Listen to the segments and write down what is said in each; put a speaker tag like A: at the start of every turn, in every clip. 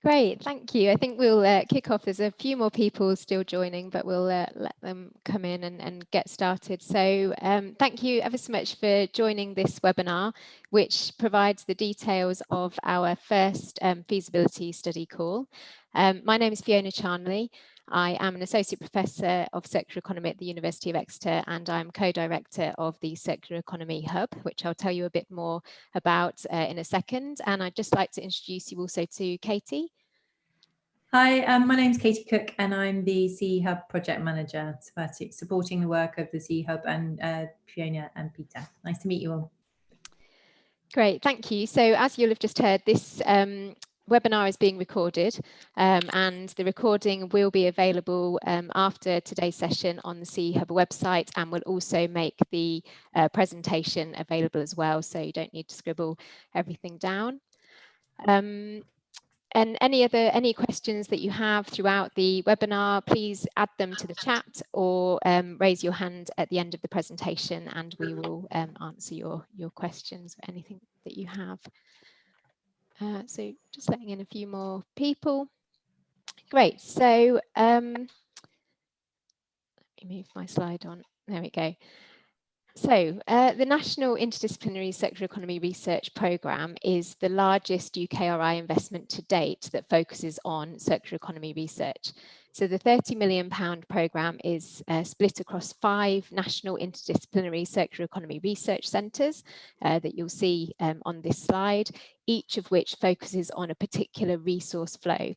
A: Great, thank you. I think we'll kick off. There's a few more people still joining, but we'll let them come in and get started. So thank you ever so much for joining this webinar, which provides the details of our first feasibility study call. My name is Fiona Charnley. I am an Associate Professor of Circular Economy at the University of Exeter, and I'm co-director of the Circular Economy Hub, which I'll tell you a bit more about in a second. And I'd just like to introduce you also to Katie.
B: Hi, my name's Katie Cooke and I'm the CE Hub Project Manager, supporting the work of the CE Hub and Fiona and Peter. Nice to meet you all.
A: Great, thank you. So as you'll have just heard, this webinar is being recorded and the recording will be available after today's session on the CE Hub website, and we'll also make the presentation available as well, so you don't need to scribble everything down. And any questions that you have throughout the webinar, please add them to the chat or raise your hand at the end of the presentation, and we will answer your questions or anything that you have. So just letting in a few more people. Great. So let me move my slide on. There we go. So the National Interdisciplinary Circular Economy Research Programme is the largest UKRI investment to date that focuses on circular economy research. So the £30 million programme is split across 5 national interdisciplinary circular economy research centres that you'll see on this slide, each of which focuses on a particular resource flow.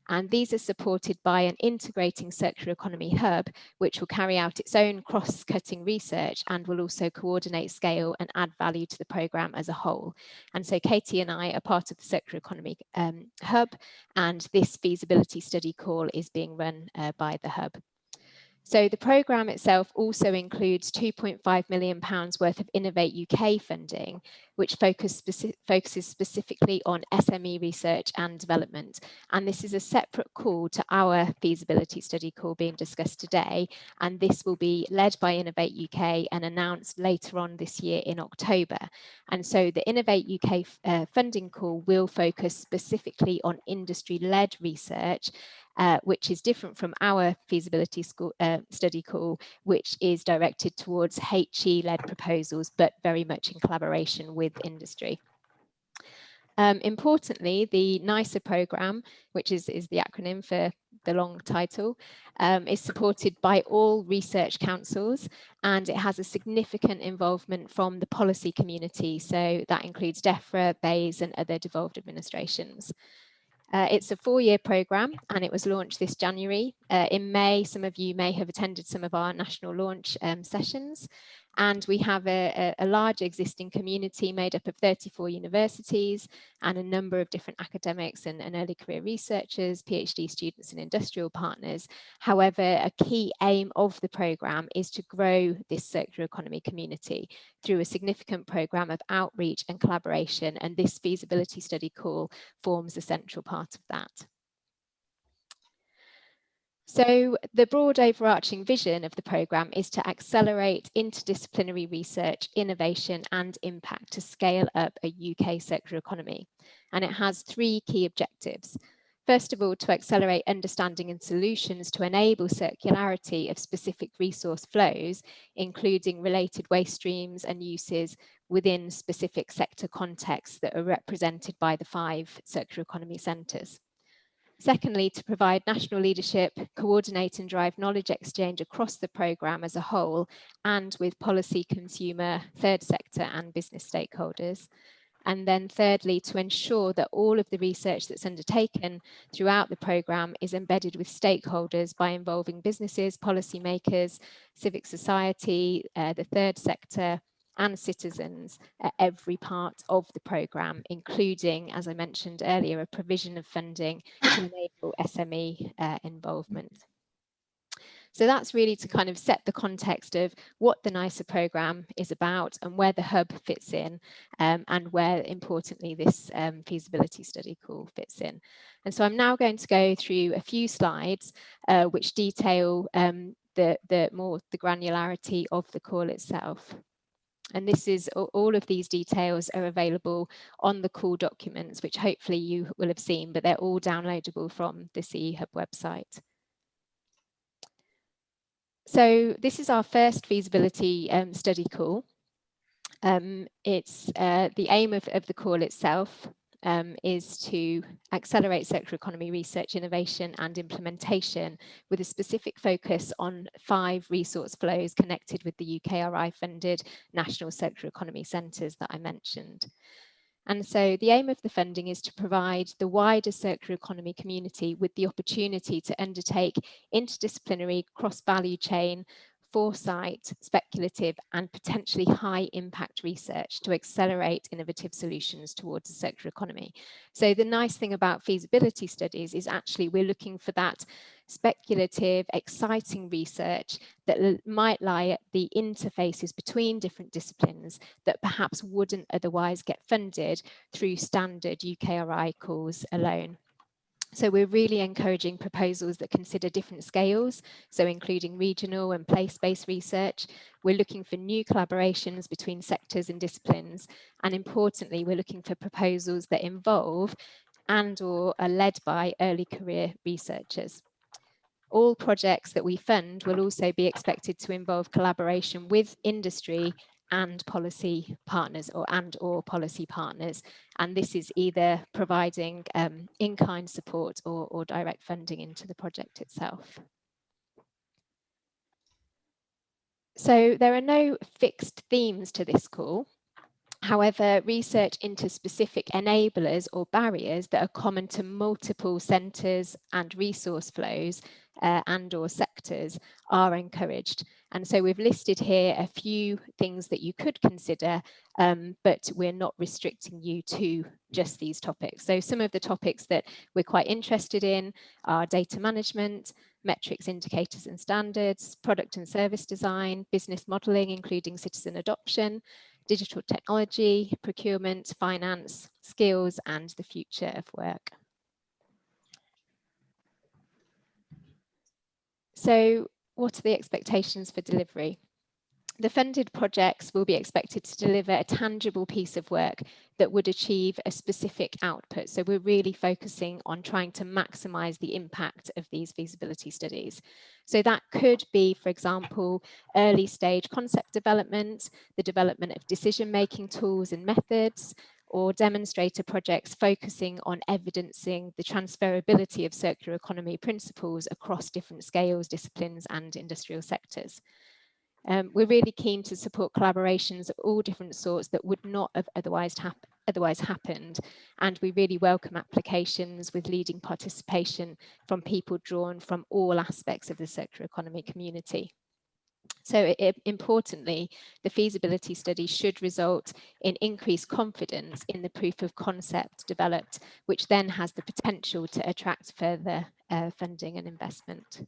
A: And these are supported by an integrating circular economy hub, which will carry out its own cross-cutting research and will also coordinate, scale and add value to the programme as a whole. And so Katie and I are part of the circular economy hub, and this feasibility study call is being run by the hub. So the programme itself also includes £2.5 million worth of Innovate UK funding, which focuses specifically on SME research and development. And this is a separate call to our feasibility study call being discussed today. And this will be led by Innovate UK and announced later on this year in October. And so the Innovate UK funding call will focus specifically on industry-led research, which is different from our feasibility study call, which is directed towards HE-led proposals, but very much in collaboration with industry. Importantly, the NICER programme, which is the acronym for the long title, is supported by all research councils, and it has a significant involvement from the policy community. So that includes DEFRA, BEIS and other devolved administrations. It's a 4-year programme and it was launched this January. In May, some of you may have attended some of our national launch sessions. And we have a large existing community made up of 34 universities and a number of different academics and early career researchers, PhD students and industrial partners. However, a key aim of the programme is to grow this circular economy community through a significant programme of outreach and collaboration, and this feasibility study call forms a central part of that. So the broad overarching vision of the programme is to accelerate interdisciplinary research, innovation and impact to scale up a UK circular economy. And it has 3 key objectives. First of all, to accelerate understanding and solutions to enable circularity of specific resource flows, including related waste streams and uses within specific sector contexts that are represented by the 5 circular economy centres. Secondly, to provide national leadership, coordinate and drive knowledge exchange across the programme as a whole and with policy, consumer, third sector and business stakeholders. And then thirdly, to ensure that all of the research that's undertaken throughout the programme is embedded with stakeholders by involving businesses, policymakers, civic society, the third sector, and citizens at every part of the programme, including, as I mentioned earlier, a provision of funding to enable SME involvement. So that's really to kind of set the context of what the NICER programme is about and where the hub fits in, and where, importantly, this feasibility study call fits in. And so I'm now going to go through a few slides which detail the granularity of the call itself. And this is all of these details are available on the call documents, which hopefully you will have seen, but they're all downloadable from the CE Hub website. So this is our first feasibility study call. It's the aim of the call itself is to accelerate circular economy research, innovation and implementation with a specific focus on 5 resource flows connected with the UKRI funded National Circular Economy Centres that I mentioned. And so the aim of the funding is to provide the wider circular economy community with the opportunity to undertake interdisciplinary cross-value chain, foresight, speculative and potentially high impact research to accelerate innovative solutions towards a circular economy. So the nice thing about feasibility studies is actually we're looking for that speculative, exciting research that might lie at the interfaces between different disciplines that perhaps wouldn't otherwise get funded through standard UKRI calls alone. So we're really encouraging proposals that consider different scales, so including regional and place-based research. We're looking for new collaborations between sectors and disciplines. And importantly, we're looking for proposals that involve and/or are led by early career researchers. All projects that we fund will also be expected to involve collaboration with industry and policy partners or policy partners. And this is either providing in-kind support or direct funding into the project itself. So there are no fixed themes to this call. However, research into specific enablers or barriers that are common to multiple centres and resource flows and/or sectors are encouraged. And so we've listed here a few things that you could consider, but we're not restricting you to just these topics. So some of the topics that we're quite interested in are data management, metrics, indicators and standards, product and service design, business modelling, including citizen adoption, digital technology, procurement, finance, skills, and the future of work. So what are the expectations for delivery? The funded projects will be expected to deliver a tangible piece of work that would achieve a specific output. So we're really focusing on trying to maximise the impact of these feasibility studies. So that could be, for example, early stage concept development, the development of decision-making tools and methods, or demonstrator projects focusing on evidencing the transferability of circular economy principles across different scales, disciplines, and industrial sectors. We're really keen to support collaborations of all different sorts that would not have otherwise happened. And we really welcome applications with leading participation from people drawn from all aspects of the circular economy community. So importantly, the feasibility study should result in increased confidence in the proof of concept developed, which then has the potential to attract further funding and investment.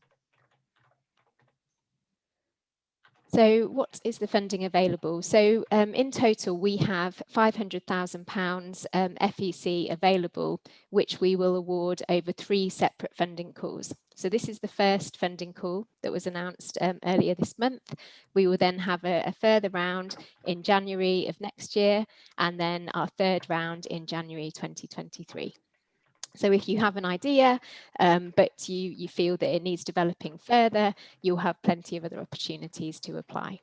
A: So what is the funding available? So in total, we have £500,000 FEC available, which we will award over 3 separate funding calls. So this is the first funding call that was announced earlier this month. We will then have a further round in January of next year, and then our 3rd round in January 2023. So if you have an idea, but you feel that it needs developing further, you'll have plenty of other opportunities to apply.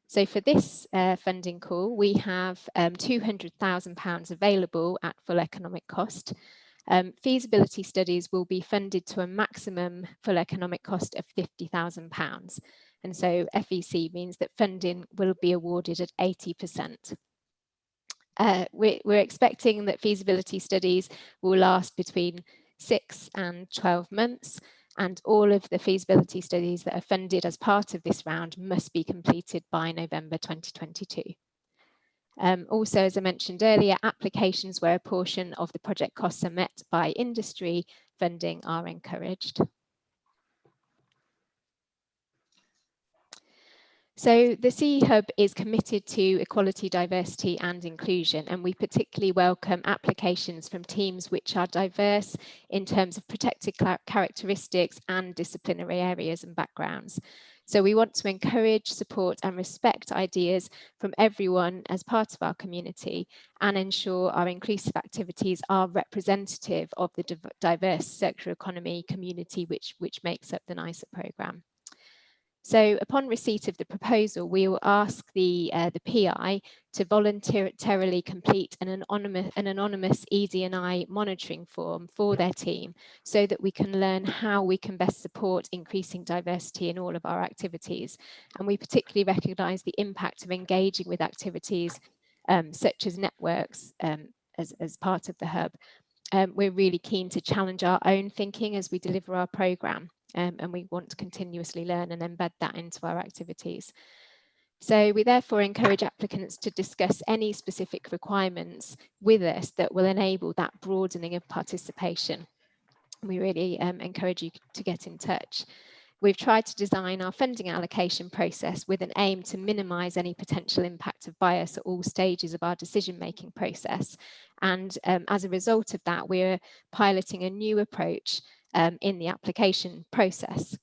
A: So for this funding call, we have £200,000 available at full economic cost. Feasibility studies will be funded to a maximum full economic cost of £50,000. And so FEC means that funding will be awarded at 80%. We're expecting that feasibility studies will last between 6 and 12 months, and all of the feasibility studies that are funded as part of this round must be completed by November 2022. Also, as I mentioned earlier, applications where a portion of the project costs are met by industry funding are encouraged. So the CE Hub is committed to equality, diversity and inclusion, and we particularly welcome applications from teams which are diverse in terms of protected characteristics and disciplinary areas and backgrounds. So we want to encourage, support and respect ideas from everyone as part of our community and ensure our inclusive activities are representative of the diverse circular economy community which makes up the NICE programme. So upon receipt of the proposal, we will ask the PI to voluntarily complete an anonymous ED&I monitoring form for their team so that we can learn how we can best support increasing diversity in all of our activities. And we particularly recognise the impact of engaging with activities such as networks as part of the hub. We're really keen to challenge our own thinking as we deliver our programme. And we want to continuously learn and embed that into our activities. So we therefore encourage applicants to discuss any specific requirements with us that will enable that broadening of participation. We really encourage you to get in touch. We've tried to design our funding allocation process with an aim to minimise any potential impact of bias at all stages of our decision-making process. And as a result of that, we're piloting a new approach in the application process.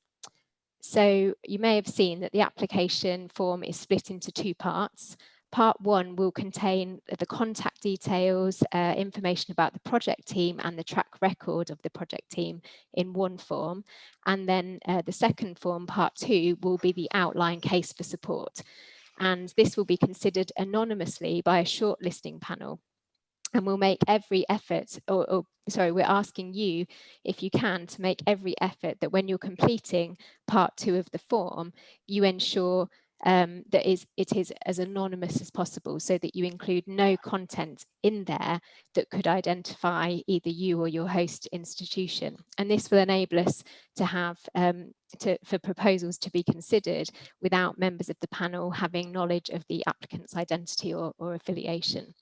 A: So you may have seen that the application form is split into two parts. Part 1 will contain the contact details, information about the project team and the track record of the project team in one form. And then the second form, part 2, will be the outline case for support. And this will be considered anonymously by a shortlisting panel. And we'll make every effort, we're asking you, if you can, to make every effort that when you're completing part 2 of the form, you ensure that it is as anonymous as possible, so that you include no content in there that could identify either you or your host institution. And this will enable us to have for proposals to be considered without members of the panel having knowledge of the applicant's identity or affiliation.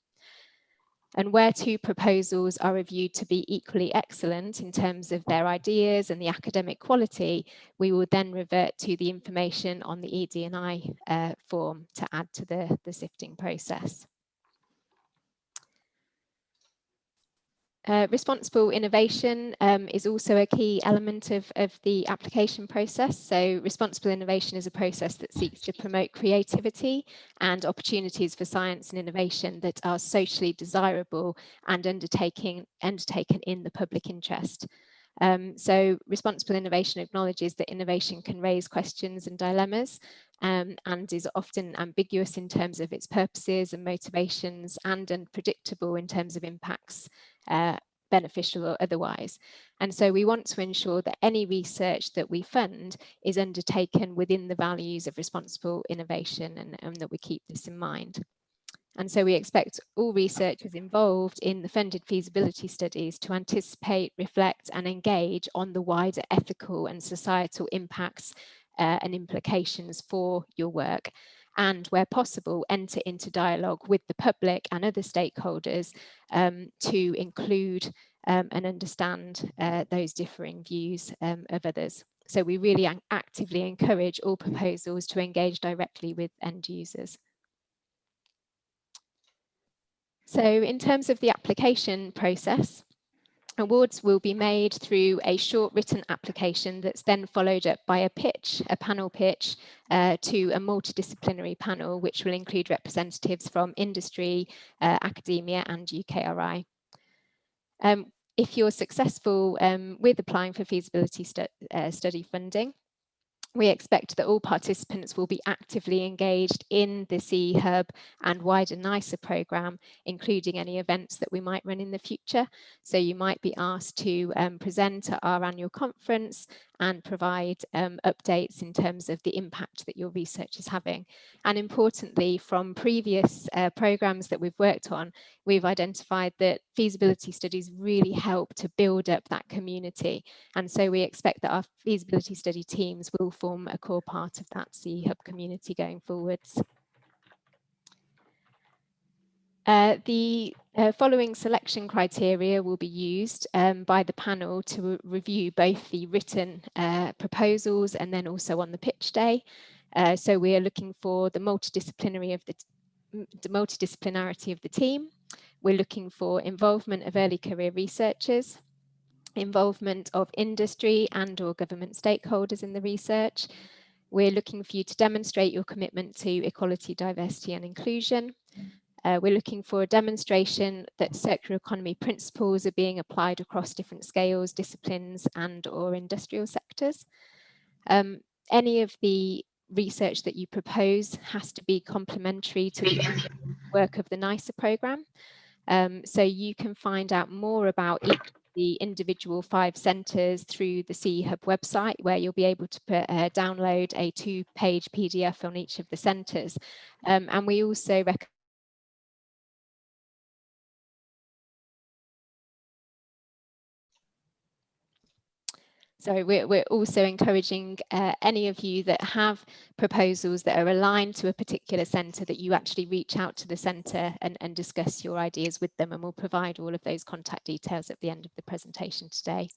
A: And where two proposals are reviewed to be equally excellent in terms of their ideas and the academic quality, we will then revert to the information on the ED&I form to add to the sifting process. Responsible innovation is also a key element of the application process. So responsible innovation is a process that seeks to promote creativity and opportunities for science and innovation that are socially desirable and undertaken in the public interest. So responsible innovation acknowledges that innovation can raise questions and dilemmas and is often ambiguous in terms of its purposes and motivations and unpredictable in terms of impacts, beneficial or otherwise. And so we want to ensure that any research that we fund is undertaken within the values of responsible innovation and that we keep this in mind. And so we expect all researchers involved in the funded feasibility studies to anticipate, reflect and engage on the wider ethical and societal impacts and implications for your work, and where possible enter into dialogue with the public and other stakeholders to include and understand those differing views of others. So we really actively encourage all proposals to engage directly with end users. So in terms of the application process, awards will be made through a short written application that's then followed up by a panel pitch to a multidisciplinary panel, which will include representatives from industry, academia and UKRI. If you're successful with applying for feasibility study funding, we expect that all participants will be actively engaged in the CE Hub and wider NICE programme, including any events that we might run in the future. So you might be asked to present at our annual conference and provide updates in terms of the impact that your research is having. And importantly, from previous programmes that we've worked on, we've identified that feasibility studies really help to build up that community. And so we expect that our feasibility study teams will form a core part of that CE Hub community going forwards. The following selection criteria will be used by the panel to review both the written proposals and then also on the pitch day. So we are looking for the multidisciplinarity of the team. We're looking for involvement of early career researchers, involvement of industry and or government stakeholders in the research. We're looking for you to demonstrate your commitment to equality, diversity and inclusion. We're looking for a demonstration that circular economy principles are being applied across different scales, disciplines and/or industrial sectors. Any of the research that you propose has to be complementary to the work of the NICER programme. So you can find out more about each of the individual 5 centres through the CE Hub website, where you'll be able to download a 2-page PDF on each of the centres. And we also recommend we're also encouraging any of you that have proposals that are aligned to a particular centre that you actually reach out to the centre and discuss your ideas with them, and we'll provide all of those contact details at the end of the presentation today.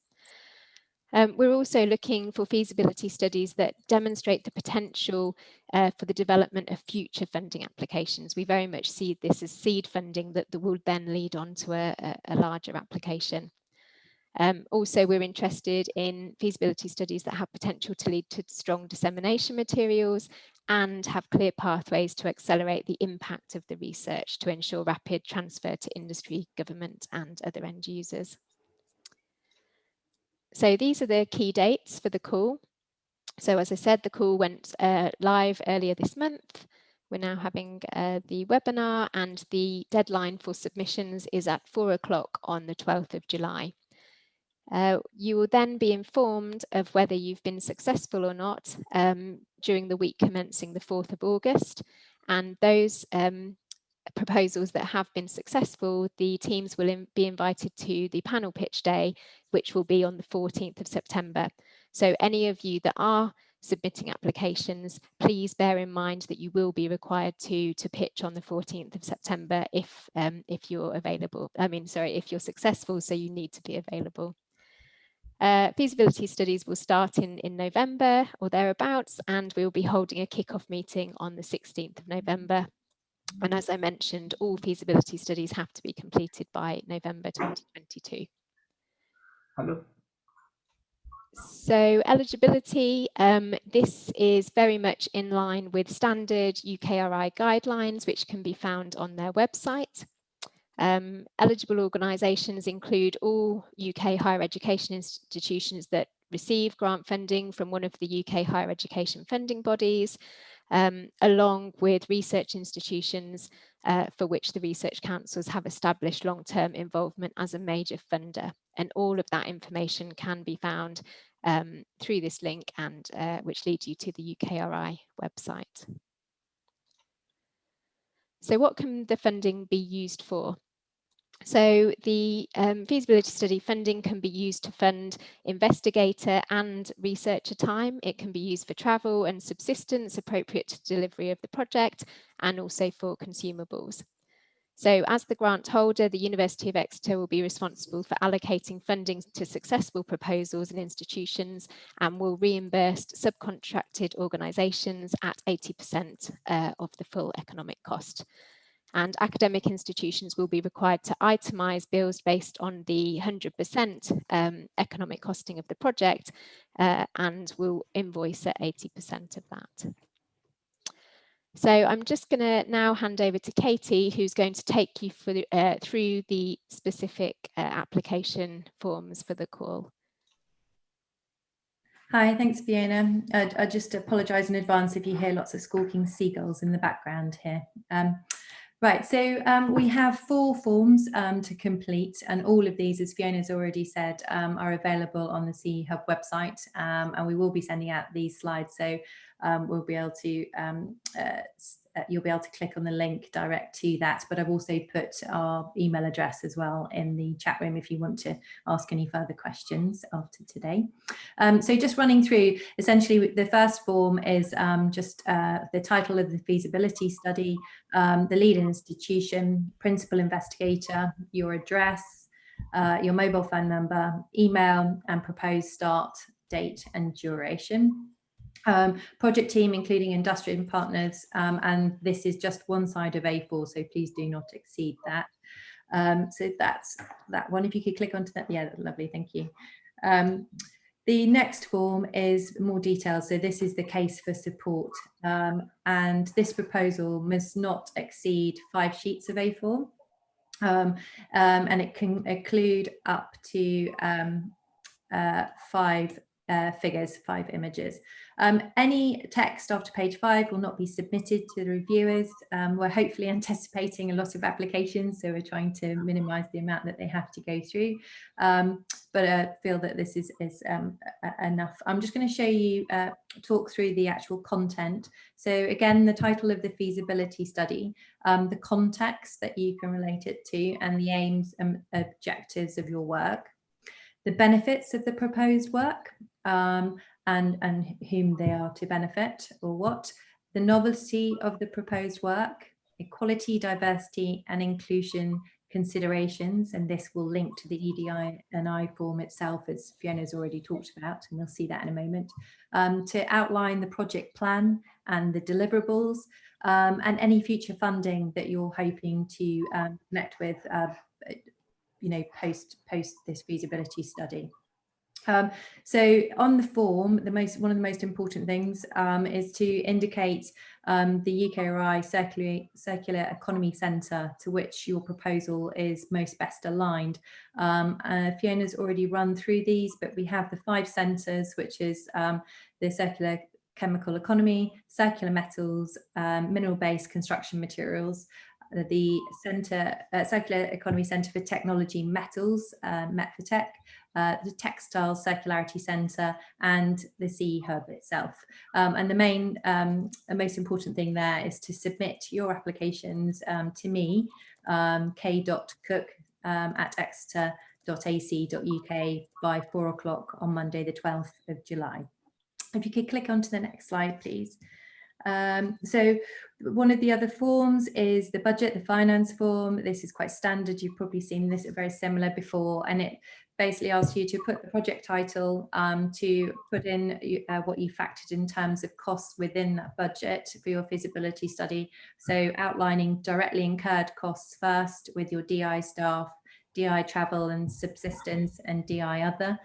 A: We're also looking for feasibility studies that demonstrate the potential for the development of future funding applications. We very much see this as seed funding that will then lead on to a larger application. Also, we're interested in feasibility studies that have potential to lead to strong dissemination materials and have clear pathways to accelerate the impact of the research to ensure rapid transfer to industry, government and other end users. So these are the key dates for the call. So as I said, the call went live earlier this month. We're now having the webinar, and the deadline for submissions is at 4 o'clock on the 12th of July. You will then be informed of whether you've been successful or not during the week commencing the 4th of August. And those proposals that have been successful, the teams will be invited to the panel pitch day, which will be on the 14th of September. So any of you that are submitting applications, please bear in mind that you will be required to pitch on the 14th of September if you're available. If you're successful, so you need to be available. Feasibility studies will start in November or thereabouts, and we will be holding a kick-off meeting on the 16th of November. And as I mentioned, all feasibility studies have to be completed by November 2022.
C: Hello.
A: So eligibility, this is very much in line with standard UKRI guidelines, which can be found on their website. Eligible organisations include all UK higher education institutions that receive grant funding from one of the UK higher education funding bodies, along with research institutions for which the research councils have established long-term involvement as a major funder. And all of that information can be found through this link, and which leads you to the UKRI website. So what can the funding be used for? So the feasibility study funding can be used to fund investigator and researcher time. It can be used for travel and subsistence appropriate to delivery of the project, and also for consumables. So as the grant holder, the University of Exeter will be responsible for allocating funding to successful proposals and institutions, and will reimburse subcontracted organisations at 80% of the full economic cost. And academic institutions will be required to itemise bills based on the 100% economic costing of the project, and will invoice at 80% of that. So I'm just going to now hand over to Katie, who's going to take you through the specific application forms for the call.
B: Hi, thanks Fiona. I just apologise in advance if you hear lots of squawking seagulls in the background here. Right, so we have 4 forms to complete, and all of these, as Fiona's already said, are available on the CE Hub website, and we will be sending out these slides, so we'll be able to you'll be able to click on the link direct to that, but I've also put our email address as well in the chat room if you want to ask any further questions after today. So just running through, essentially the first form is just the title of the feasibility study, the lead institution, principal investigator, your address, your mobile phone number, email, and proposed start date and duration. Project team including industrial partners, and this is just one side of A4, so please do not exceed that. So that's that one. If you could click onto that, yeah, that's lovely, thank you. The next form is more detailed. So this is the case for support. And this proposal must not exceed 5 sheets of A4. And it can include up to 5 figures, 5 images. Any text after page 5 will not be submitted to the reviewers. We're hopefully anticipating a lot of applications, so we're trying to minimise the amount that they have to go through. But I feel that this is enough. I'm just going to show you, talk through the actual content. So again, the title of the feasibility study, the context that you can relate it to, and the aims and objectives of your work, the benefits of the proposed work, and whom they are to benefit or what, the novelty of the proposed work, equality, diversity and inclusion considerations, and this will link to the EDI&I form itself, as Fiona's already talked about, and we'll see that in a moment, to outline the project plan and the deliverables, and any future funding that you're hoping to connect with, you know, post this feasibility study. So on the form, one of the most important things is to indicate the UKRI Circular Economy Centre to which your proposal is most best aligned. Fiona's already run through these, but we have the 5 centres, which is the Circular Chemical Economy, Circular Metals, Mineral-Based Construction Materials, the Circular Economy Centre for Technology Metals, Met4Tech, the Textile Circularity Centre, and the CE Hub itself. And the main and most important thing there is to submit your applications to me, k.cooke at exeter.ac.uk by 4 o'clock on Monday, the 12th of July. If you could click onto the next slide, please. So one of the other forms is the budget, the finance form. This is quite standard. You've probably seen this very similar before, and it basically asks you to put the project title, to put in what you factored in terms of costs within that budget for your feasibility study. So outlining directly incurred costs first with your DI staff, DI travel and subsistence, and DI other.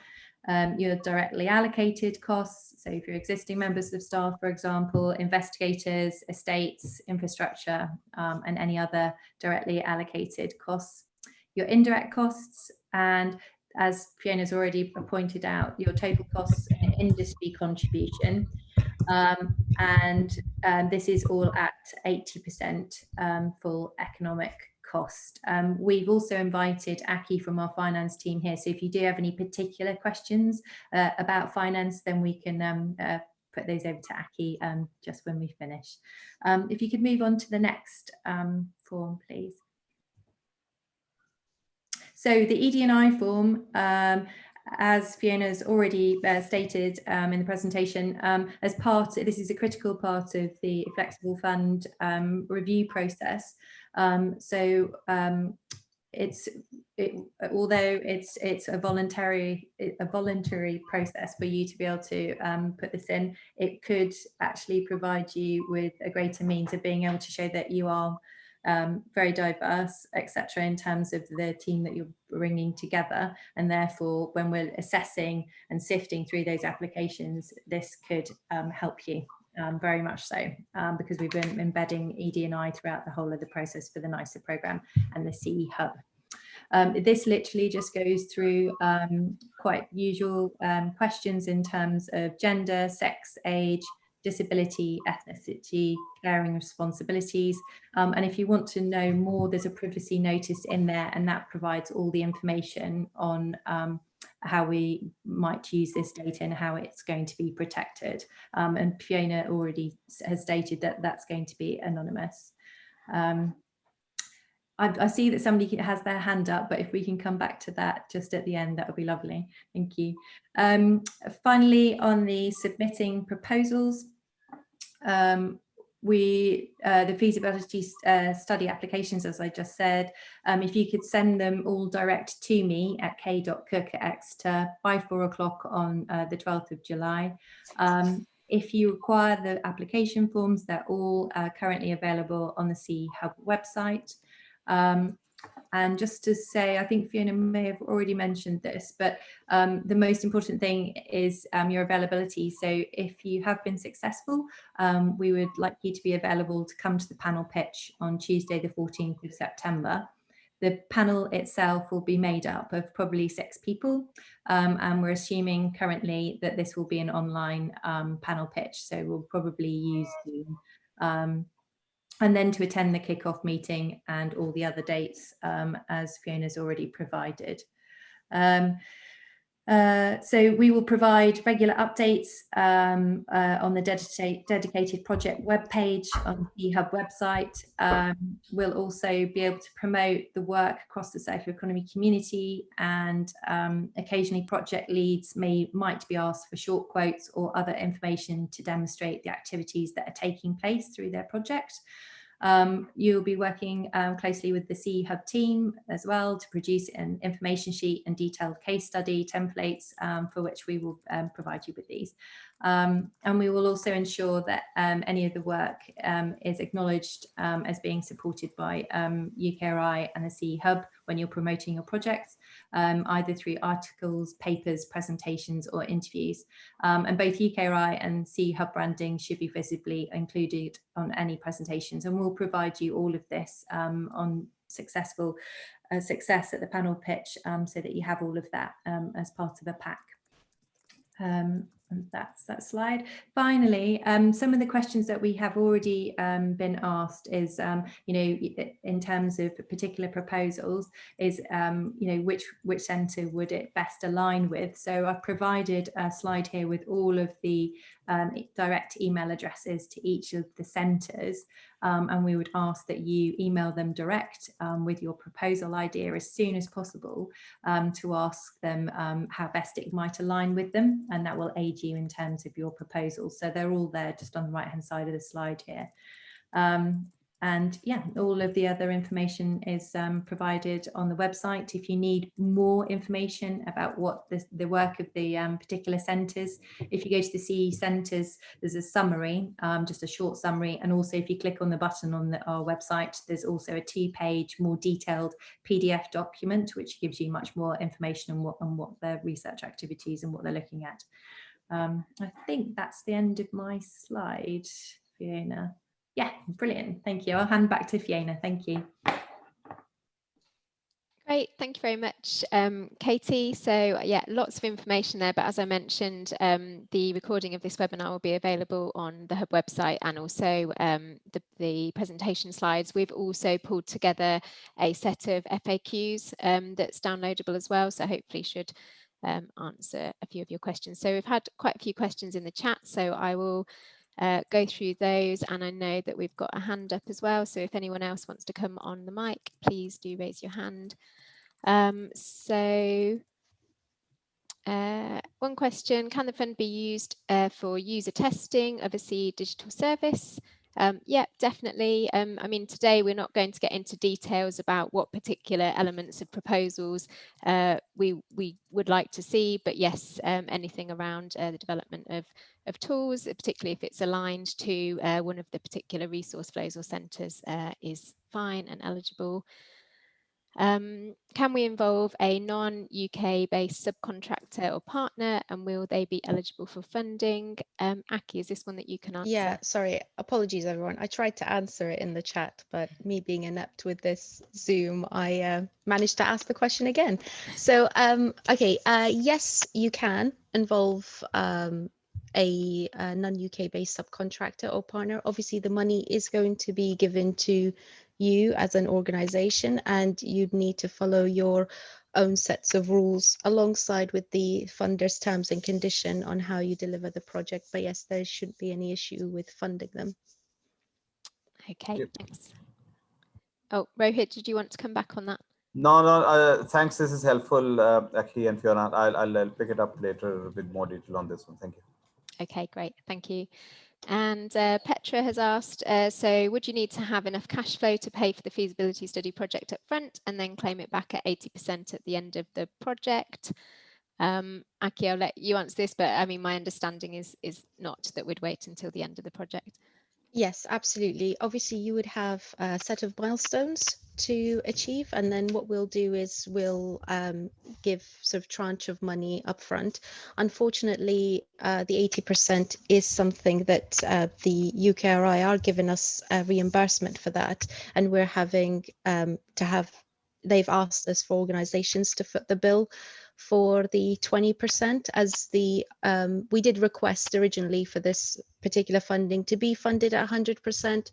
B: Your directly allocated costs, so if you're existing members of staff, for example, investigators, estates, infrastructure, and any other directly allocated costs. Your indirect costs, and as Fiona's already pointed out, your total costs and industry contribution. This is all at 80% full economic cost. We've also invited Aki from our finance team here, so if you do have any particular questions about finance, then we can put those over to Aki just when we finish. If you could move on to the next form, please. So the ED&I form, as Fiona's already stated in the presentation, this is a critical part of the Flexible Fund review process. Although it's a voluntary process for you to be able to put this in, it could actually provide you with a greater means of being able to show that you are very diverse, etc., in terms of the team that you're bringing together, and therefore when we're assessing and sifting through those applications, this could help you very much so, because we've been embedding ED&I throughout the whole of the process for the NICER programme and the CE Hub. This literally just goes through quite usual questions in terms of gender, sex, age, disability, ethnicity, caring responsibilities, and if you want to know more, there's a privacy notice in there, and that provides all the information on how we might use this data and how it's going to be protected. And Fiona already has stated that that's going to be anonymous. I see that somebody has their hand up, but if we can come back to that just at the end, that would be lovely. Thank you. Finally, on the submitting proposals, the feasibility study applications, as I just said, if you could send them all direct to me at k.cooke@exeter by 4 o'clock on the 12th of July. If you require the application forms, they're all currently available on the CE Hub website. And just to say, I think Fiona may have already mentioned this, but the most important thing is your availability. So if you have been successful, we would like you to be available to come to the panel pitch on Tuesday, the 14th of September. The panel itself will be made up of probably 6 people, and we're assuming currently that this will be an online panel pitch, so we'll probably use Zoom. And then to attend the kickoff meeting and all the other dates as Fiona's already provided. So we will provide regular updates on the dedicated project webpage on the Hub website. We'll also be able to promote the work across the circular economy community, and occasionally project leads might be asked for short quotes or other information to demonstrate the activities that are taking place through their project. You'll be working closely with the CE Hub team as well to produce an information sheet and detailed case study templates for which we will provide you with these. And we will also ensure that any of the work is acknowledged as being supported by UKRI and the CE Hub when you're promoting your projects, either through articles, papers, presentations or interviews. And both UKRI and CE Hub branding should be visibly included on any presentations, and we'll provide you all of this on success at the panel pitch so that you have all of that as part of a pack. And that's that slide. Finally, some of the questions that we have already been asked is, you know, in terms of particular proposals, is, you know, which centre would it best align with? So I've provided a slide here with all of the direct email addresses to each of the centres, and we would ask that you email them direct with your proposal idea as soon as possible to ask them how best it might align with them, and that will aid you in terms of your proposal. So they're all there just on the right hand side of the slide here. And yeah, all of the other information is provided on the website. If you need more information about what the work of the particular centres, if you go to the CE centres, there's a summary, just a short summary. And also if you click on the button on our website, there's also a 2-page, more detailed PDF document, which gives you much more information on what their research activities and what they're looking at. I think that's the end of my slide, Fiona. Yeah, brilliant. Thank you. I'll hand back to Fiona. Thank you.
A: Great, thank you very much, Katie. So yeah, lots of information there, but as I mentioned, the recording of this webinar will be available on the Hub website, and also the presentation slides. We've also pulled together a set of FAQs that's downloadable as well, so hopefully should answer a few of your questions. So we've had quite a few questions in the chat, so I will go through those, and I know that we've got a hand up as well, so if anyone else wants to come on the mic, please do raise your hand. One question: can the fund be used for user testing of a CE digital service? Yeah, definitely. I mean, today we're not going to get into details about what particular elements of proposals we would like to see, but yes, anything around the development of tools, particularly if it's aligned to one of the particular resource flows or centres, is fine and eligible. Can we involve a non-UK based subcontractor or partner, and will they be eligible for funding? Aki, is this one that you can answer?
D: Yeah, sorry, apologies everyone. I tried to answer it in the chat, but me being inept with this Zoom, I managed to ask the question again. So, okay, yes, you can involve a non-UK based subcontractor or partner. Obviously, the money is going to be given to you as an organization, and you'd need to follow your own sets of rules alongside with the funder's terms and condition on how you deliver the project. But yes, there shouldn't be any issue with funding them.
A: Okay, yep. Thanks. Oh, Rohit, did you want to come back on that?
C: No, thanks. This is helpful, Aki and Fiona. I'll pick it up later with more detail on this one. Thank you. Okay,
A: great. Thank you. And Petra has asked, so would you need to have enough cash flow to pay for the feasibility study project up front and then claim it back at 80% at the end of the project? Aki, I'll let you answer this, but I mean, my understanding is not that we'd wait until the end of the project.
D: Yes, absolutely. Obviously, you would have a set of milestones to achieve, and then what we'll do is we'll give sort of tranche of money upfront. Unfortunately, the 80% is something that the UKRI are giving us a reimbursement for that, and we're having to have. They've asked us for organisations to foot the bill for the 20%, as the we did request originally for this particular funding to be funded at 100%,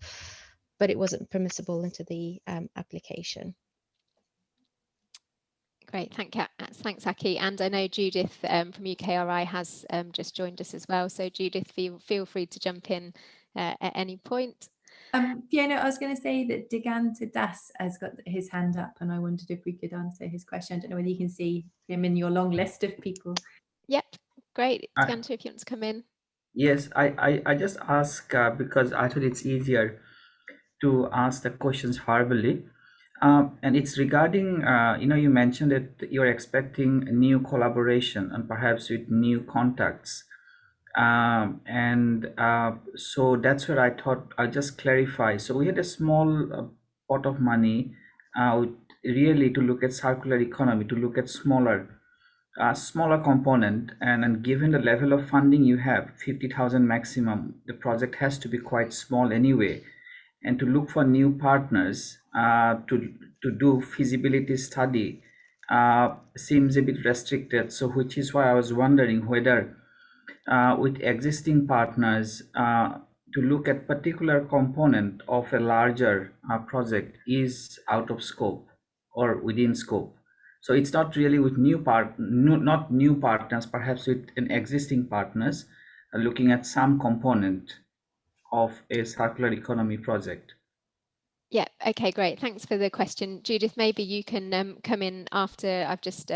D: but it wasn't permissible into the application.
A: Great, thanks, Aki. And I know Judith from UKRI has just joined us as well. So Judith, feel free to jump in at any point.
B: Fiona, I was going to say that Diganta Das has got his hand up, and I wondered if we could answer his question. I don't know whether you can see him in your long list of people.
A: Yep, great. Diganta, if you want to come in.
E: Yes, I just ask because I thought it's easier to ask the questions verbally. And it's regarding, you mentioned that you're expecting a new collaboration and perhaps with new contacts. So that's where I thought I'll just clarify. So we had a small pot of money really to look at circular economy, to look at smaller component, and given the level of funding you have, 50,000 maximum, the project has to be quite small anyway. And to look for new partners to do feasibility study seems a bit restricted. So which is why I was wondering whether with existing partners to look at particular component of a larger project is out of scope or within scope. So it's not really with not new partners, perhaps with an existing partners looking at some component of a circular economy project.
A: Yeah, okay, great. Thanks for the question. Judith, maybe you can come in after I've just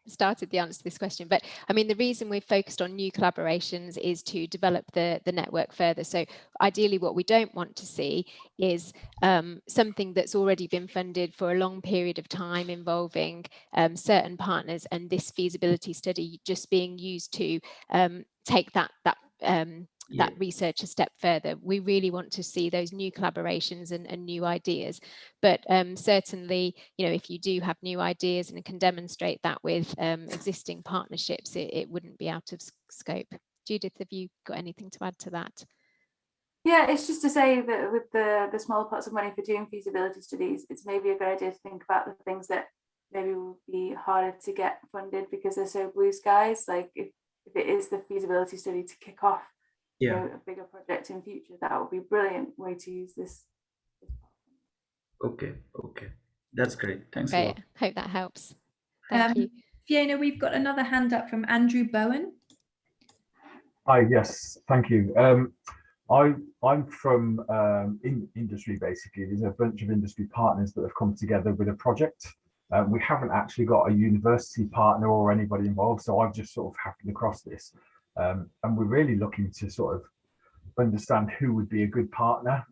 A: started the answer to this question. But I mean, the reason we've focused on new collaborations is to develop the network further. So ideally what we don't want to see is something that's already been funded for a long period of time involving certain partners, and this feasibility study just being used to take that research a step further. We really want to see those new collaborations and new ideas. But certainly, if you do have new ideas and can demonstrate that with existing partnerships, it wouldn't be out of scope. Judith, have you got anything to add to that?
F: Yeah, it's just to say that with the small pots of money for doing feasibility studies, it's maybe a good idea to think about the things that maybe will be harder to get funded because they're so blue skies. Like if it is the feasibility study to kick off a bigger project in future, that would be a brilliant way to use this.
E: Okay, that's great. Thanks
A: great.
E: a lot.
A: Hope that helps. Thank you.
B: Fiona, we've got another hand up from Andrew Bowen.
G: Hi, yes, thank you. I'm from industry, basically. There's a bunch of industry partners that have come together with a project. We haven't actually got a university partner or anybody involved, so I've just sort of happened across this. And we're really looking to sort of understand who would be a good partner.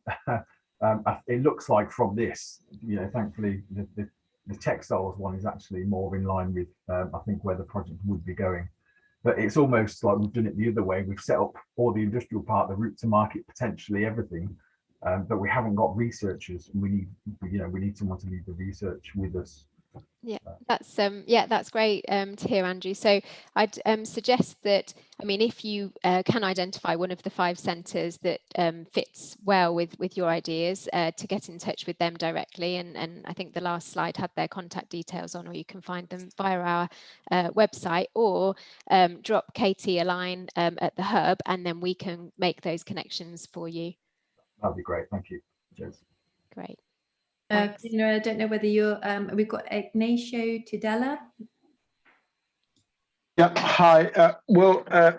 G: It looks like from this, thankfully, the textiles one is actually more in line with, I think, where the project would be going. But it's almost like we've done it the other way. We've set up all the industrial part, the route to market, potentially everything, but we haven't got researchers. We need someone to lead the research with us.
A: Yeah, that's great to hear, Andrew. So I'd suggest that, if you can identify one of the 5 centres that fits well with your ideas, to get in touch with them directly. And I think the last slide had their contact details on, or you can find them via our website, or drop Katie a line at the hub, and then we can make those connections for you.
G: That'd be great. Thank you. Cheers.
A: Great.
B: I don't know whether you're, we've got Inga Todela.
H: Yeah, hi.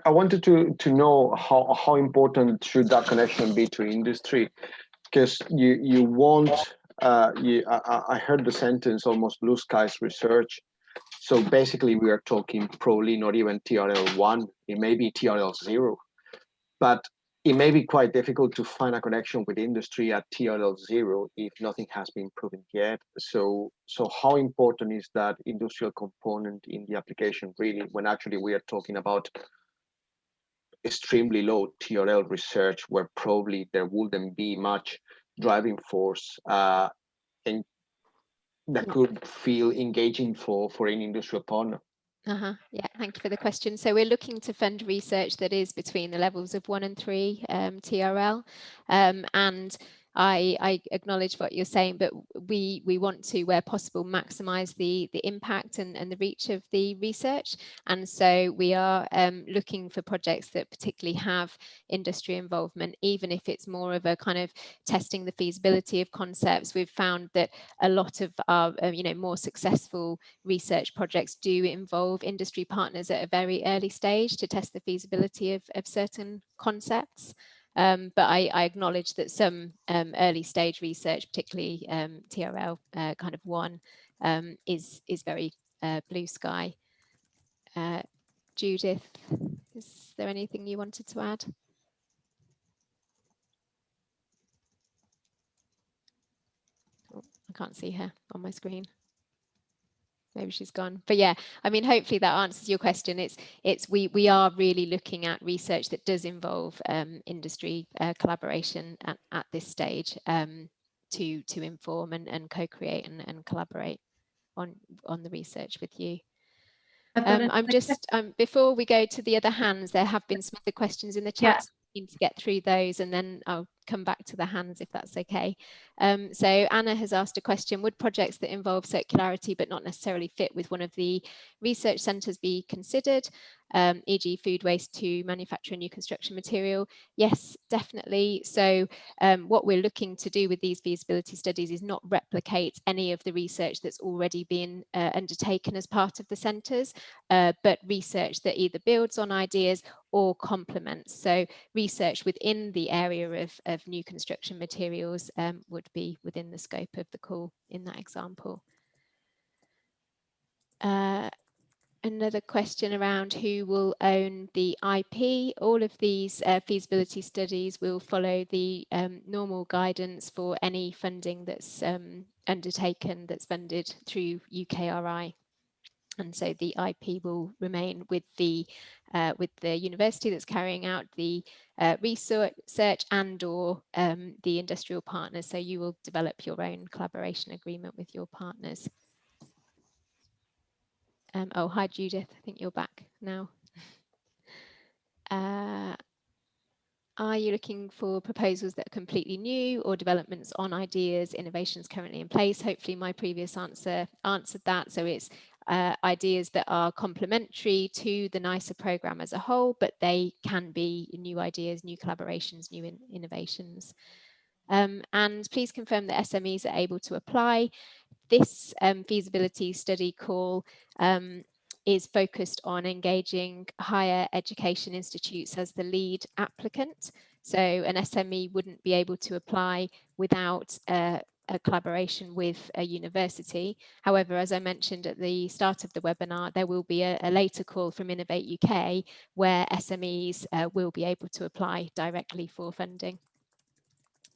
H: I wanted to know how important should that connection be to industry, because you want, I heard the sentence almost blue skies research. So basically we are talking probably not even TRL 1, it may be TRL 0, but it may be quite difficult to find a connection with industry at TRL 0 if nothing has been proven yet. So how important is that industrial component in the application really, when actually we are talking about extremely low TRL research where probably there wouldn't be much driving force and that could feel engaging for an industrial partner.
A: Yeah, thank you for the question. So we're looking to fund research that is between the levels of 1 and 3 TRL, and I acknowledge what you're saying, but we want to, where possible, maximise the impact and the reach of the research. And so we are looking for projects that particularly have industry involvement, even if it's more of a kind of testing the feasibility of concepts. We've found that a lot of our more successful research projects do involve industry partners at a very early stage to test the feasibility of certain concepts. But I acknowledge that some early stage research, particularly TRL kind of 1, is very blue sky. Judith, is there anything you wanted to add? Oh, I can't see her on my screen. Maybe she's gone, but yeah, I mean, hopefully that answers your question. We are really looking at research that does involve industry collaboration at this stage to inform and co-create and collaborate on the research with you. I'm just before we go to the other hands, there have been some other questions in the chat. So I need to get through those, and then I'll come back to the hands if that's okay. So Anna has asked a question: would projects that involve circularity but not necessarily fit with one of the research centres be considered, e.g. food waste to manufacture a new construction material? Yes, definitely. So what we're looking to do with these feasibility studies is not replicate any of the research that's already been undertaken as part of the centres, but research that either builds on ideas or complements. So research within the area of new construction materials would be within the scope of the call in that example. Another question around who will own the IP. All of these feasibility studies will follow the normal guidance for any funding that's undertaken that's funded through UKRI. And so the IP will remain with the university that's carrying out the research and/or the industrial partners. So you will develop your own collaboration agreement with your partners. Oh, hi Judith, I think you're back now. Are you looking for proposals that are completely new or developments on ideas, innovations currently in place? Hopefully my previous answer answered that. So it's ideas that are complementary to the NICER programme as a whole, but they can be new ideas, new collaborations, new innovations. And please confirm that SMEs are able to apply. This feasibility study call is focused on engaging higher education institutes as the lead applicant. So an SME wouldn't be able to apply without a collaboration with a university. However, as I mentioned at the start of the webinar, there will be a later call from Innovate UK where SMEs will be able to apply directly for funding.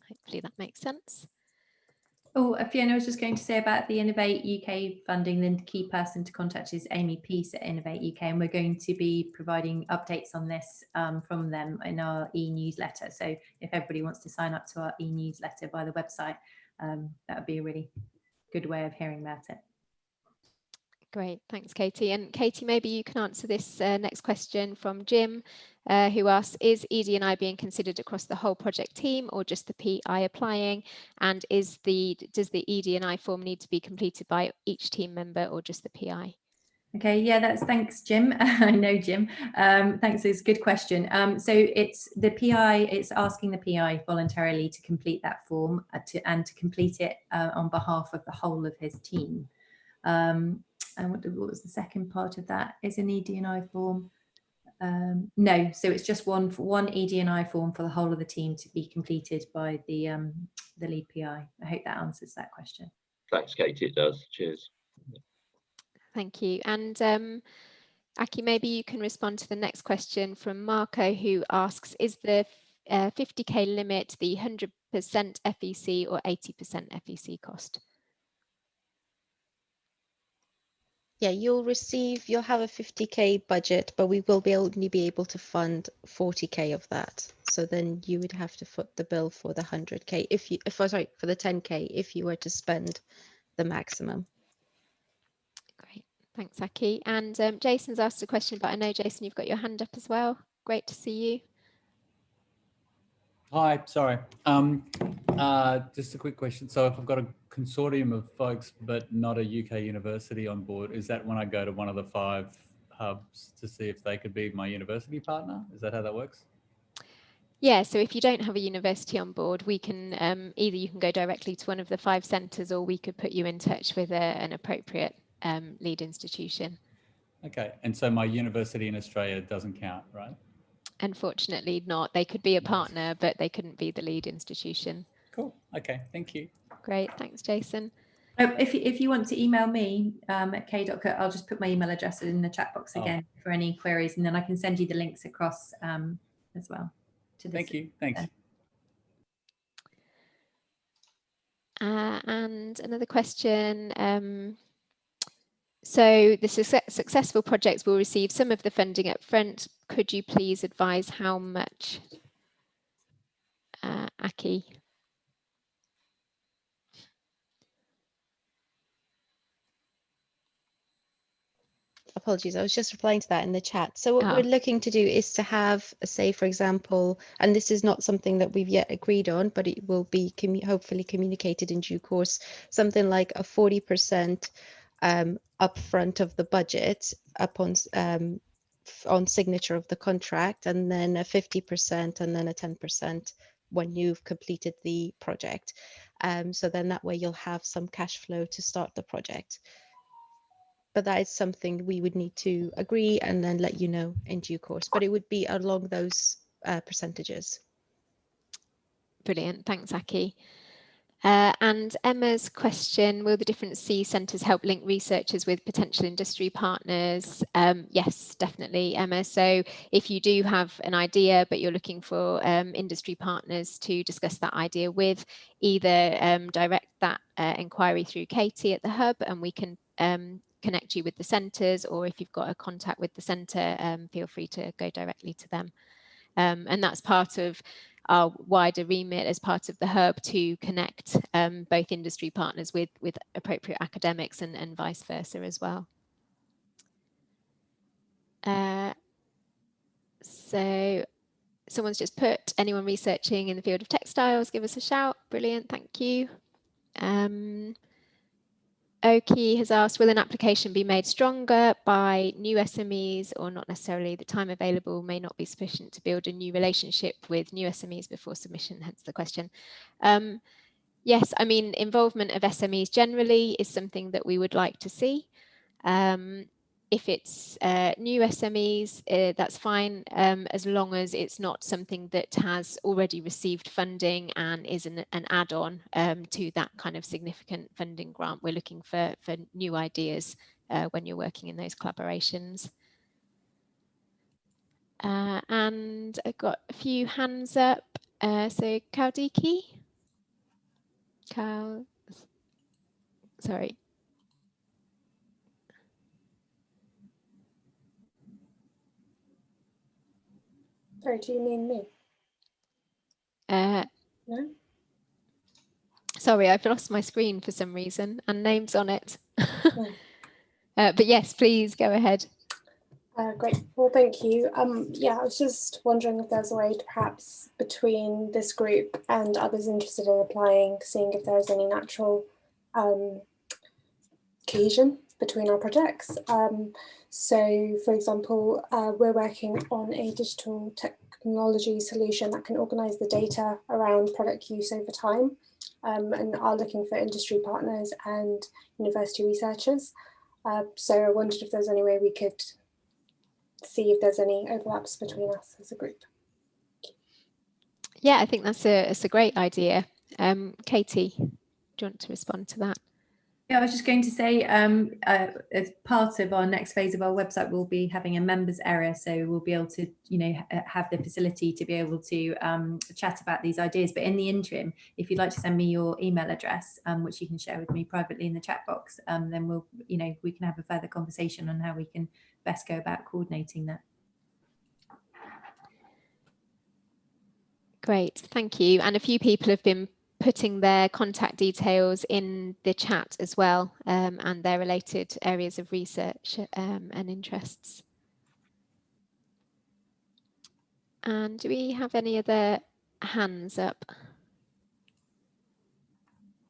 A: Hopefully that makes sense.
B: Oh, Fiona, I was just going to say about the Innovate UK funding, the key person to contact is Amy Peace at Innovate UK, and we're going to be providing updates on this from them in our e-newsletter. So if everybody wants to sign up to our e-newsletter by the website, that would be a really good way of hearing about it.
A: Great, thanks Katie. And Katie, maybe you can answer this next question from Jim, who asks, is ED&I being considered across the whole project team or just the PI applying? And does the ED&I form need to be completed by each team member or just the PI?
B: Okay, yeah, thanks, Jim. I know Jim. Thanks, it's a good question. So it's the PI, it's asking the PI voluntarily to complete that form and to complete it on behalf of the whole of his team. And what was the second part of that? Is an ED&I form? No, so it's just one ED&I form for the whole of the team to be completed by the lead PI. I hope that answers that question.
I: Thanks, Katie, it does. Cheers.
A: Thank you. And Aki, maybe you can respond to the next question from Marco, who asks, is the 50k limit the 100% FEC or 80% FEC cost?
D: Yeah, you'll have a 50k budget, but we will only be able to fund 40k of that. So then you would have to foot the bill for the 100k for the 10k if you were to spend the maximum.
A: Great, thanks, Aki. And Jason's asked a question, but I know, Jason, you've got your hand up as well. Great to see you.
J: Hi, sorry. Just a quick question. So if I've got a consortium of folks, but not a UK university on board, is that when I go to one of the 5 hubs to see if they could be my university partner? Is that how that works?
A: Yeah, so if you don't have a university on board, we can either you can go directly to one of the 5 centres, or we could put you in touch with an appropriate lead institution.
J: Okay, and so my university in Australia doesn't count, right?
A: Unfortunately not. They could be a partner, but they couldn't be the lead institution.
J: Cool. Okay, thank you.
A: Great, thanks, Jason.
B: If you want to email me at k.cook, I'll just put my email address in the chat box again for any queries, and then I can send you the links across as well.
J: Thank you. Thanks.
A: And another question. So the successful projects will receive some of the funding up front. Could you please advise how much? Aki.
D: Apologies, I was just replying to that in the chat. So what we're looking to do is to have, say, for example, and this is not something that we've yet agreed on, but it will be hopefully communicated in due course, something like a 40% upfront of the budget upon on signature of the contract, and then a 50% and then a 10% when you've completed the project. So then that way you'll have some cash flow to start the project. But that is something we would need to agree and then let you know in due course. But it would be along those percentages.
A: Brilliant, thanks, Aki. And Emma's question, will the different C centres help link researchers with potential industry partners? Yes, definitely, Emma. So if you do have an idea, but you're looking for industry partners to discuss that idea with, either direct that inquiry through Katie at the hub, and we can connect you with the centres, or if you've got a contact with the centre, feel free to go directly to them. And that's part of our wider remit as part of the hub to connect both industry partners with appropriate academics and vice versa as well. So someone's just put, anyone researching in the field of textiles, give us a shout. Brilliant, thank you. Oki has asked, will an application be made stronger by new SMEs, or not necessarily? The time available may not be sufficient to build a new relationship with new SMEs before submission, hence the question. Yes, I mean, involvement of SMEs generally is something that we would like to see. If it's new SMEs, that's fine, as long as it's not something that has already received funding and is an add-on to that kind of significant funding grant. We're looking for new ideas when you're working in those collaborations. And I've got a few hands up. So Kaudiki? Sorry.
K: Sorry, do you mean me? No?
A: Sorry, I've lost my screen for some reason and names on it. But yes, please go ahead.
K: Great, well, thank you. Yeah, I was just wondering if there's a way to perhaps between this group and others interested in applying, seeing if there's any natural cohesion between our projects. So, for example, we're working on a digital technology solution that can organise the data around product use over time, and are looking for industry partners and university researchers. So I wondered if there's any way we could see if there's any overlaps between us as a group.
A: Yeah, I think that's a great idea. Katie, do you want to respond to that?
B: Yeah, I was just going to say, as part of our next phase of our website, we'll be having a members area, so we'll be able to, have the facility to be able to chat about these ideas. But in the interim, if you'd like to send me your email address, which you can share with me privately in the chat box, then we'll, we can have a further conversation on how we can best go about coordinating that.
A: Great, thank you. And a few people have been putting their contact details in the chat as well, and their related areas of research and interests. And do we have any other hands up?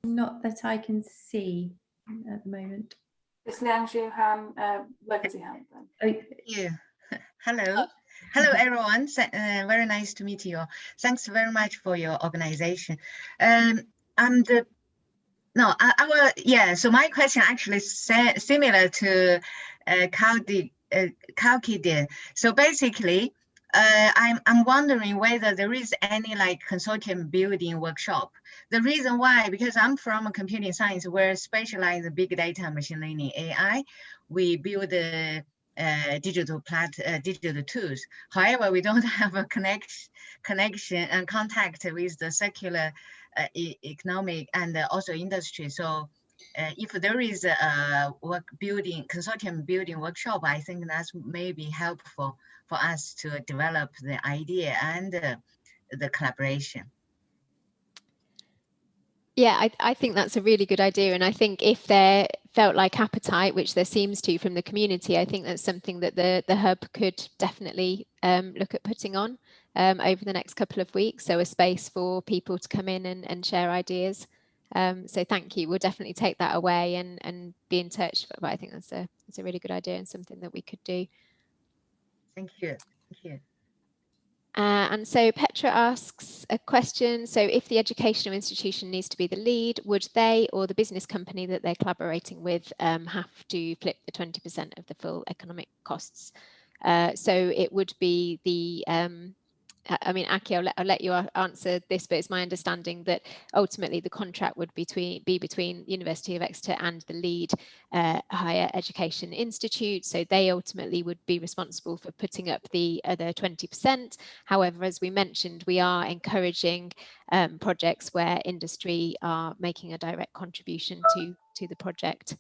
B: Not that I can see at the moment.
F: It's Liang Zhu Han, legacy hand.
B: Thank
L: you. Hello. Hello, everyone. Very nice to meet you. Thanks very much for your organization. So my question actually is similar to Katie did. So basically, I'm wondering whether there is any like consortium building workshop. The reason why, because I'm from a computing science, we're specialized in big data, machine learning, AI. We build digital tools. However, we don't have a connection and contact with the circular economic and also industry. So if there is a consortium building workshop, I think that's maybe helpful for us to develop the idea and the collaboration.
A: Yeah, I think that's a really good idea. And I think if there felt like appetite, which there seems to from the community, I think that's something that the hub could definitely look at putting on over the next couple of weeks. So a space for people to come in and share ideas. So thank you. We'll definitely take that away and be in touch. But I think that's a really good idea and something that we could do.
L: Thank you. Thank you.
A: And so Petra asks a question. So if the educational institution needs to be the lead, would they or the business company that they're collaborating with have to flip the 20% of the full economic costs? So it would be the, I mean, Aki, I'll let you answer this, but it's my understanding that ultimately the contract would be between the University of Exeter and the lead higher education institute. So they ultimately would be responsible for putting up the other 20%. However, as we mentioned, we are encouraging projects where industry are making a direct contribution to the project.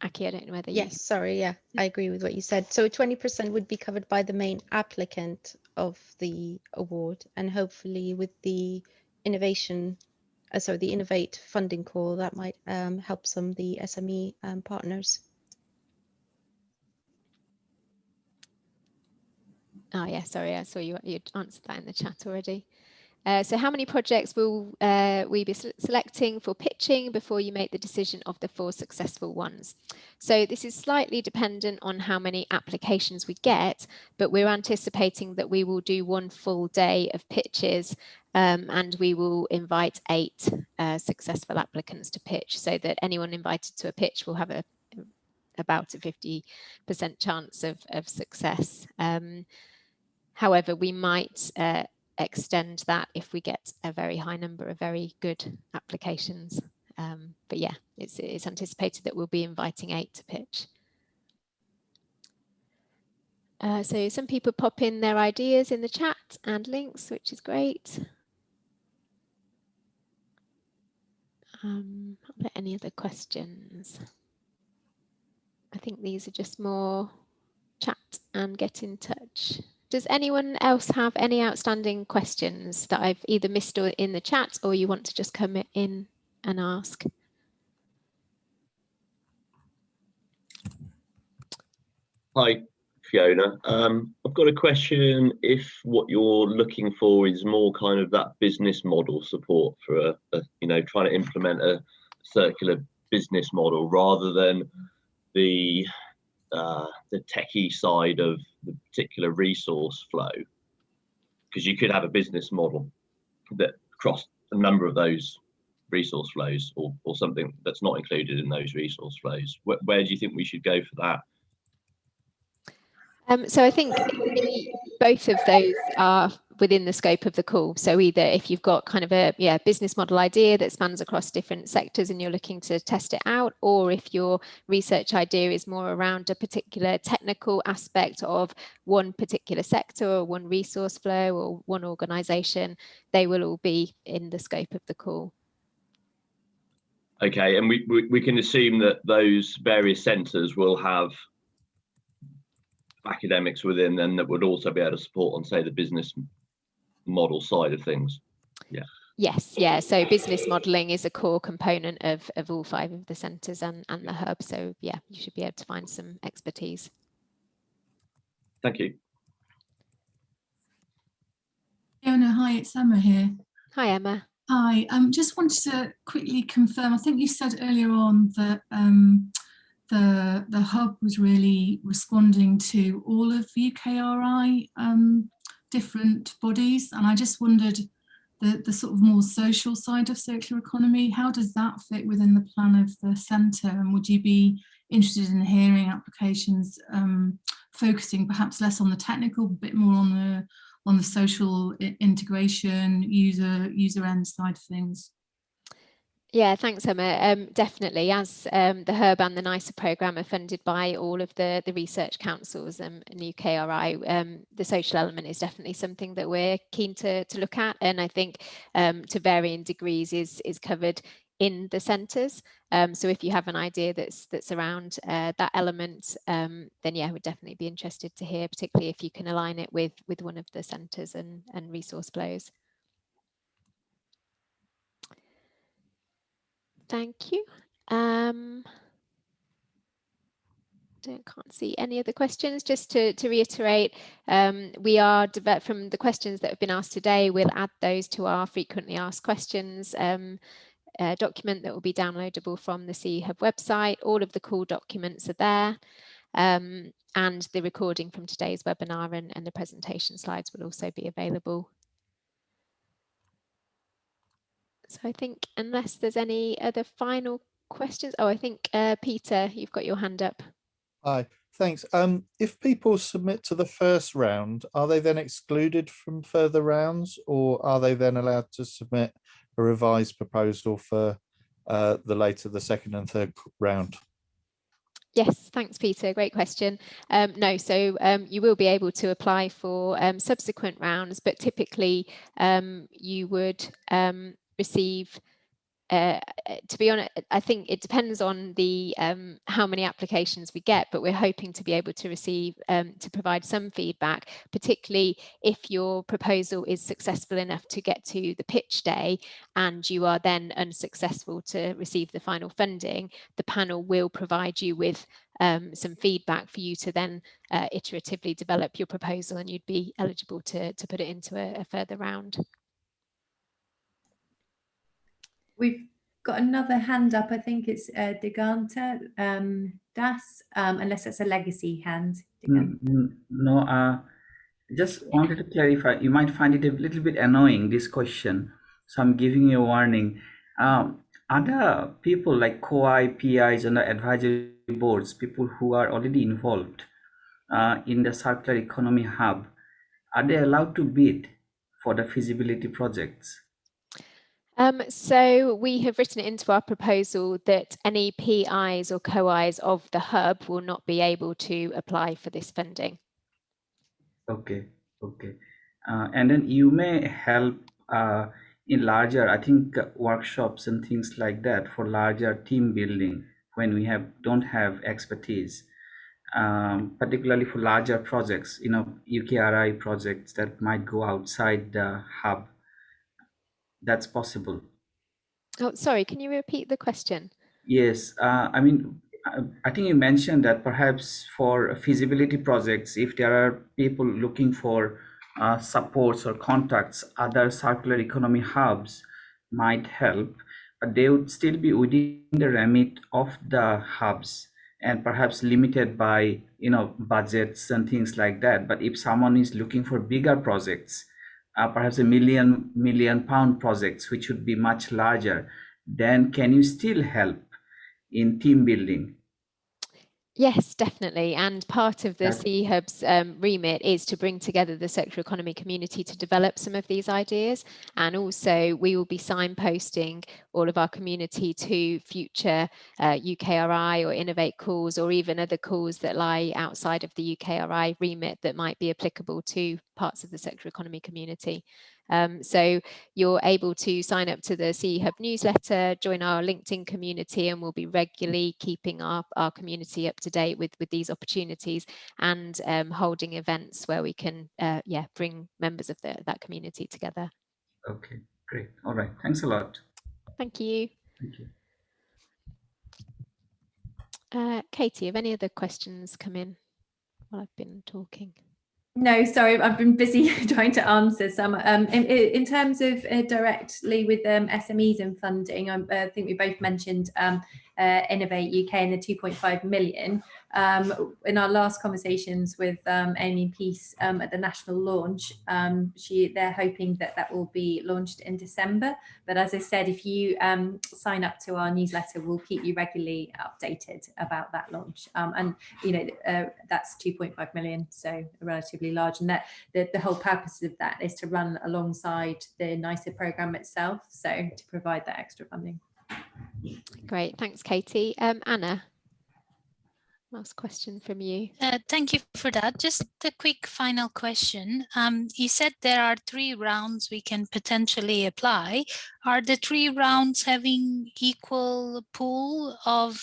A: Aki, I don't know whether you...
D: Yes, sorry, yeah, I agree with what you said. So 20% would be covered by the main applicant of the award, and hopefully with the the Innovate funding call, that might help some of the SME partners.
A: Oh yeah, sorry, I saw you'd answered that in the chat already. So how many projects will we be selecting for pitching before you make the decision of the 4 successful ones? So this is slightly dependent on how many applications we get, but we're anticipating that we will do 1 full day of pitches and we will invite 8 successful applicants to pitch, so that anyone invited to a pitch will have about a 50% chance of success. However, we might extend that if we get a very high number of very good applications. But yeah, it's anticipated that we'll be inviting 8 to pitch. So some people pop in their ideas in the chat and links, which is great. Are there any other questions? I think these are just more chat and get in touch. Does anyone else have any outstanding questions that I've either missed in the chat or you want to just come in and ask?
I: Hi, Fiona. I've got a question. If what you're looking for is more kind of that business model support for trying to implement a circular business model rather than the techie side of the particular resource flow, because you could have a business model that crossed a number of those resource flows or something that's not included in those resource flows. Where do you think we should go for that?
A: So I think both of those are within the scope of the call. So either if you've got kind of a business model idea that spans across different sectors and you're looking to test it out, or if your research idea is more around a particular technical aspect of one particular sector or one resource flow or one organisation, they will all be in the scope of the call.
I: Okay, and we can assume that those various centres will have academics within them that would also be able to support on, say, the business model side of things. Yeah.
A: Yes, yeah. So business modelling is a core component of all 5 of the centres and the hub. So yeah, you should be able to find some expertise.
I: Thank you.
M: Fiona, hi, it's Emma here.
A: Hi, Emma.
M: Hi, just wanted to quickly confirm, I think you said earlier on that the hub was really responding to all of UKRI different bodies, and I just wondered the sort of more social side of circular economy, how does that fit within the plan of the centre, and would you be interested in hearing applications focusing perhaps less on the technical, a bit more on the social integration, user end side of things?
A: Yeah, thanks, Emma. Definitely, as the HERB and the NICER programme are funded by all of the research councils and UKRI, the social element is definitely something that we're keen to look at, and I think to varying degrees is covered in the centres. So if you have an idea that's around that element, then yeah, we'd definitely be interested to hear, particularly if you can align it with one of the centres and resource flows. Thank you. Can't see any other questions. Just to reiterate, we are, from the questions that have been asked today, we'll add those to our frequently asked questions document that will be downloadable from the CE Hub website. All of the call documents are there, and the recording from today's webinar and the presentation slides will also be available. So I think, unless there's any other final questions, I think Peter, you've got your hand up.
N: Hi, thanks. If people submit to the first round, are they then excluded from further rounds, or are they then allowed to submit a revised proposal for the second and third round?
A: Yes, thanks, Peter. Great question. No, so you will be able to apply for subsequent rounds, but typically you would receive, to be honest, I think it depends on the how many applications we get, but we're hoping to be able to receive, to provide some feedback, particularly if your proposal is successful enough to get to the pitch day and you are then unsuccessful to receive the final funding. The panel will provide you with some feedback for you to then iteratively develop your proposal, and you'd be eligible to put it into a further round.
B: We've got another hand up. I think it's Diganta Das, unless it's a legacy hand.
E: No, just wanted to clarify. You might find it a little bit annoying, this question, so I'm giving you a warning. Other people like COI, PIs, and the advisory boards, people who are already involved in the circular economy hub, are they allowed to bid for the feasibility projects?
A: So we have written it into our proposal that any PIs or COIs of the hub will not be able to apply for this funding.
E: Okay. And then you may help in larger, I think, workshops and things like that for larger team building when we don't have expertise, particularly for larger projects, UKRI projects that might go outside the hub. That's possible.
A: Oh, sorry, can you repeat the question?
E: Yes, I mean, I think you mentioned that perhaps for feasibility projects, if there are people looking for supports or contacts, other circular economy hubs might help, but they would still be within the remit of the hubs and perhaps limited by budgets and things like that. But if someone is looking for bigger projects, perhaps £1 million projects, which would be much larger, then can you still help in team building?
A: Yes, definitely. And part of the
E: That-
A: CE Hub's remit is to bring together the circular economy community to develop some of these ideas. And also we will be signposting all of our community to future UKRI or Innovate calls, or even other calls that lie outside of the UKRI remit that might be applicable to parts of the circular economy community. So you're able to sign up to the CE Hub newsletter, join our LinkedIn community, and we'll be regularly keeping our community up to date with these opportunities, and holding events where we can bring members of that community together.
E: Okay, great. All right. Thanks a lot.
A: Thank you.
E: Thank you.
A: Katie, have any other questions come in while I've been talking?
B: No, sorry, I've been busy trying to answer some. In terms of directly with SMEs and funding, I think we both mentioned Innovate UK and the 2.5 million. In our last conversations with Amy Peace at the national launch, they're hoping that will be launched in December. But as I said, if you sign up to our newsletter, we'll keep you regularly updated about that launch. And that's 2.5 million, so relatively large. And that the whole purpose of that is to run alongside the NICE programme itself, so to provide that extra funding.
A: Great, thanks, Katie. Anna, last question from you.
O: Thank you for that. Just a quick final question. You said there are 3 rounds we can potentially apply. Are the 3 rounds having equal pool of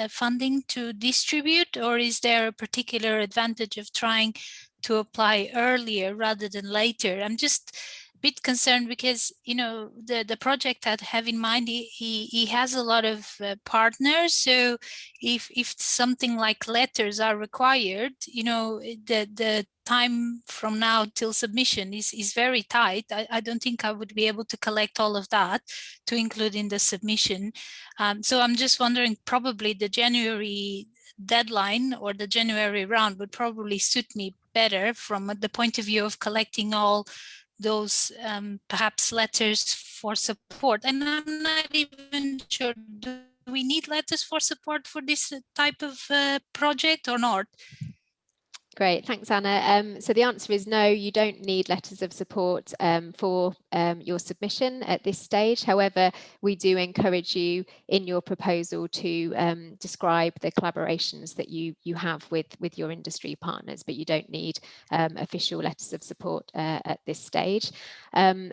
O: funding to distribute, or is there a particular advantage of trying to apply earlier rather than later? I'm just bit concerned because the project I have in mind, he has a lot of partners, so if something like letters are required, the time from now till submission is very tight. I don't think I would be able to collect all of that to include in the submission. So I'm just wondering, probably the January deadline or the January round would probably suit me better from the point of view of collecting all those perhaps letters for support. And I'm not even sure, do we need letters for support for this type of project or not?
A: Great, thanks, Anna. So the answer is no, you don't need letters of support for your submission at this stage. However, we do encourage you in your proposal to describe the collaborations that you have with your industry partners, but you don't need official letters of support at this stage.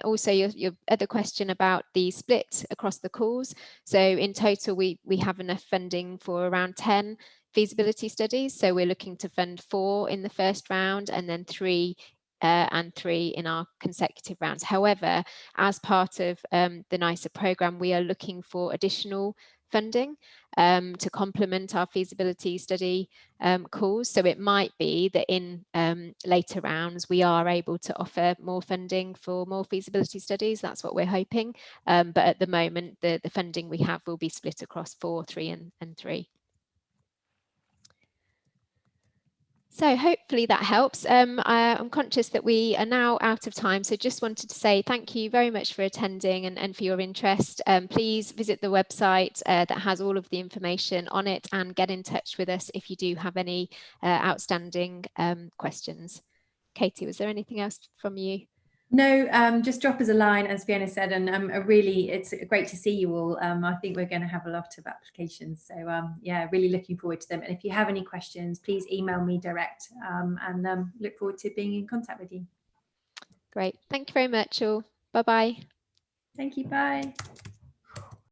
A: Also, your other question about the split across the calls. So in total, we have enough funding for around 10 feasibility studies. So we're looking to fund 4 in the first round, and then 3 and 3 in our consecutive rounds. However, as part of the NICE programme, we are looking for additional funding to complement our feasibility study calls. So it might be that in later rounds, we are able to offer more funding for more feasibility studies. That's what we're hoping. But at the moment, the funding we have will be split across 4, 3 and 3. So hopefully that helps. I'm conscious that we are now out of time, so just wanted to say thank you very much for attending and for your interest. Please visit the website that has all of the information on it, and get in touch with us if you do have any outstanding questions. Katie, was there anything else from you?
B: No, just drop us a line, as Fiona said, and it's great to see you all. I think we're going to have a lot of applications, so yeah, really looking forward to them. And if you have any questions, please email me direct, and look forward to being in contact with you.
A: Great, thank you very much all. Bye-bye.
B: Thank you, bye.